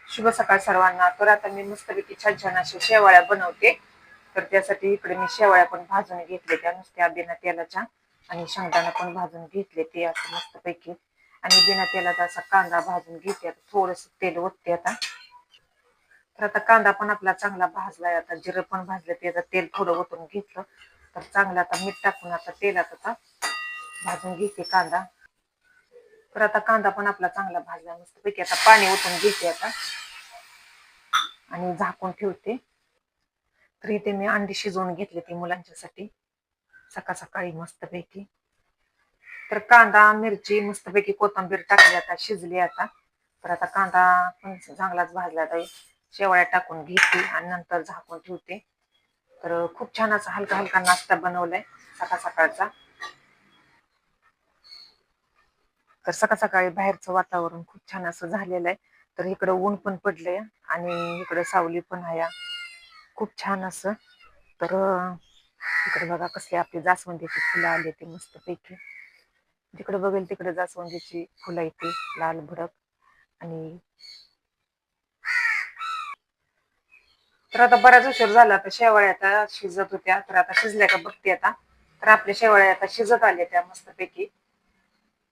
शुभ सकाळ सर्वांना. तर आता मी मस्तपैकी छान छान अशा शेवाळ्या बनवते. तर त्यासाठी इकडे मी शेवाळ्या पण भाजून घेतले, त्या नुसत्या बिना तेलाच्या. आणि शेंगदाणा पण भाजून घेतले ते असं मस्तपैकी. आणि बिना तेलाचा असा कांदा भाजून घेते. आता थोडस तेल ओतते आता. तर आता कांदा पण आपला चांगला भाजलाय. आता जिरं पण भाजलं, त्याचं तेल थोडं ओतून घेतलं. तर चांगला आता मीठ टाकून आता तेलात आता भाजून घेते कांदा. तर आता कांदा पण आपला चांगला भाजला मस्तपैकी. आता पाणी ओतून घेते आता आणि झाकून ठेवते. तर इथे मी अंडी शिजवून घेतले ती मुलांच्यासाठी सकाळ सकाळी मस्तपैकी. तर कांदा मिरची मस्तपैकी कोथिंबीर टाकली, आता शिजली आता. तर आता कांदा पण चांगलाच भाजला, तर शेवळ्या टाकून घेते आणि नंतर झाकून ठेवते. तर खूप छान असा हलका हलका नाश्ता बनवलाय सकाळ सकाळचा. तर सकाळ सकाळी बाहेरचं वातावरण खूप छान असं झालेलं आहे. तर इकडं ऊन पण पडलंय आणि इकडं सावली पण आहे खूप छान असं. तर इकडे बघा कसले आपली जास्वंदीची फुलं आली ते मस्तपैकी. जिकडे बघेल तिकडे जास्वंदीची फुलं येते लाल भडक. आणि तर आता बराच उशीर झाला, आता शेवाळ्या आता शिजत होत्या. तर आता शिजल्या का बघते आता. तर आपल्या शेवाळ्या आता शिजत आल्या त्या मस्तपैकी.